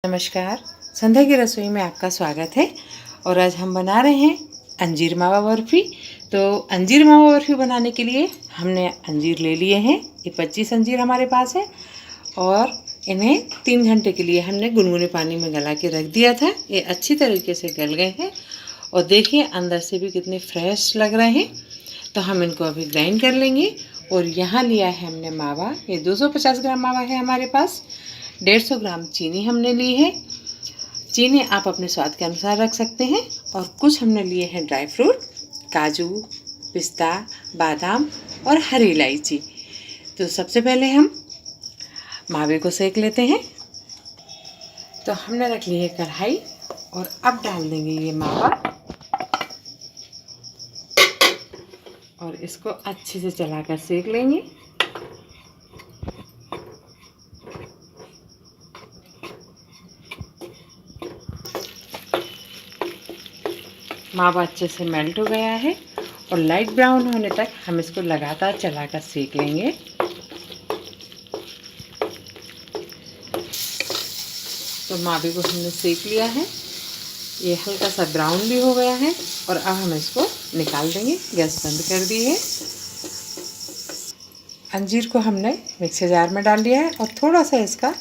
नमस्कार, संध्या की रसोई में आपका स्वागत है। और आज हम बना रहे हैं अंजीर मावा बर्फ़ी। तो अंजीर मावा बर्फ़ी बनाने के लिए हमने अंजीर ले लिए हैं। ये 25 अंजीर हमारे पास है और इन्हें 3 घंटे के लिए हमने गुनगुने पानी में गला के रख दिया था। ये अच्छी तरीके से गल गए हैं और देखिए अंदर से भी कितने फ्रेश लग रहे हैं। तो हम इनको अभी ग्राइंड कर लेंगे। और यहाँ लिया है हमने मावा, ये 250 ग्राम मावा है हमारे पास। 150 ग्राम चीनी हमने ली है। चीनी आप अपने स्वाद के अनुसार रख सकते हैं। और कुछ हमने लिए हैं ड्राई फ्रूट, काजू, पिस्ता, बादाम और हरी इलायची। तो सबसे पहले हम मावे को सेक लेते हैं। तो हमने रख ली है कढ़ाई और अब डाल देंगे ये मावा और इसको अच्छे से चलाकर सेक लेंगे। मावा अच्छे से मेल्ट हो गया है और लाइट ब्राउन होने तक हम इसको लगातार चलाकर सेक लेंगे। तो मावे को हमने सेक लिया है, ये हल्का सा ब्राउन भी हो गया है और अब हम इसको निकाल देंगे। गैस बंद कर दी है। अंजीर को हमने मिक्सर जार में डाल दिया है और थोड़ा सा इसका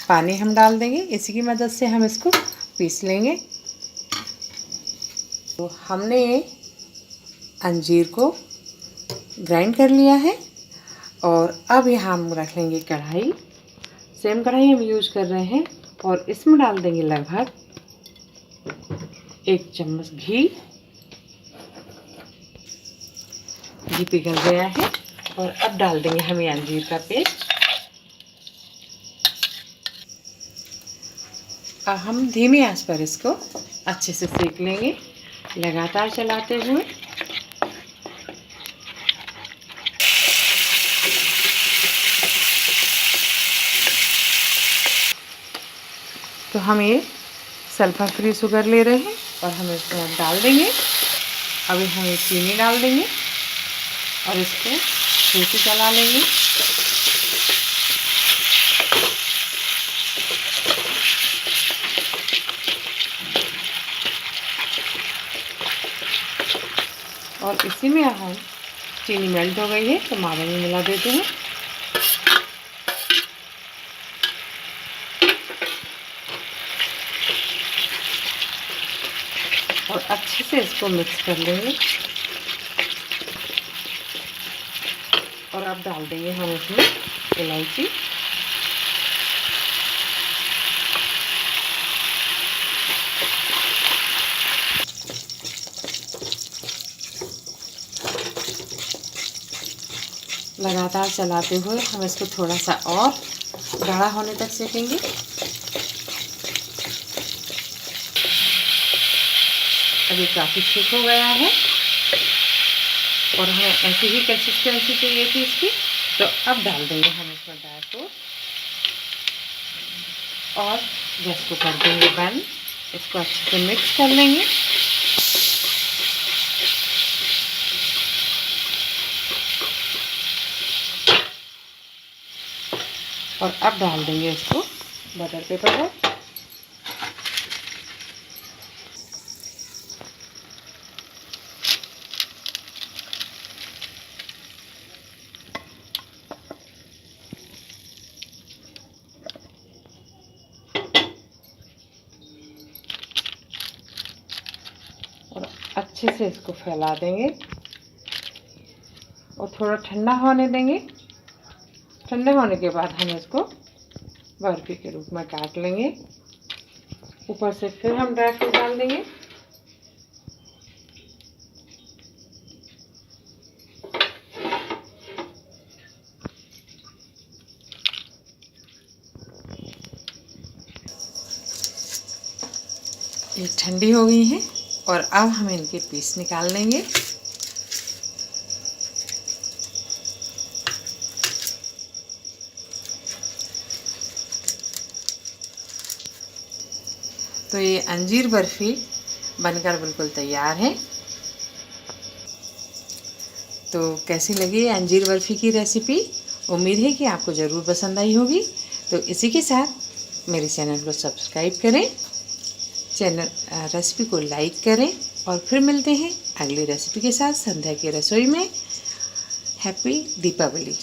पानी हम डाल देंगे। इसी की मदद से हम इसको पीस लेंगे। तो हमने अंजीर को ग्राइंड कर लिया है और अब यहाँ हम रख लेंगे कढ़ाई। सेम कढ़ाई हम यूज़ कर रहे हैं और इसमें डाल देंगे लगभग 1 चम्मच घी। घी पिघल गया है और अब डाल देंगे हम ये अंजीर का पेस्ट। अब हम धीमी आंच पर इसको अच्छे से सेक लेंगे, लगातार चलाते हुए। तो हम ये सल्फर फ्री शुगर ले रहे हैं और हम इसको डाल देंगे। अभी हम ये चीनी डाल देंगे और इसको फिर से चला लेंगे। और इसी में हम चीनी मेल्ट हो गई है तो मावे में मिला देते हैं। और अच्छे से इसको मिक्स कर लेंगे। और अब डाल देंगे हम इसमें इलायची। लगातार चलाते हुए हम इसको थोड़ा सा और गाढ़ा होने तक सेकेंगे। अभी काफ़ी थिक हो गया है और हमें ऐसी ही कंसिस्टेंसी चाहिए थी इसकी। तो अब डाल देंगे हम इसमें ड्राई फ्रूट और गैस को कर देंगे बंद। इसको अच्छे से मिक्स कर लेंगे। और अब डाल देंगे इसको बटर पेपर पर। और अच्छे से इसको फैला देंगे और थोड़ा ठंडा होने देंगे। ठंडे होने के बाद हम इसको बर्फी के रूप में काट लेंगे। ऊपर से फिर हम ड्राई फ्रूट डाल देंगे। ये ठंडी हो गई है और अब हम इनके पीस निकाल लेंगे। तो ये अंजीर बर्फ़ी बनकर बिल्कुल तैयार है। तो कैसी लगी अंजीर बर्फ़ी की रेसिपी? उम्मीद है कि आपको ज़रूर पसंद आई होगी। तो इसी के साथ मेरे चैनल को सब्सक्राइब करें, रेसिपी को लाइक करें और फिर मिलते हैं अगली रेसिपी के साथ संध्या की रसोई में। हैप्पी दीपावली।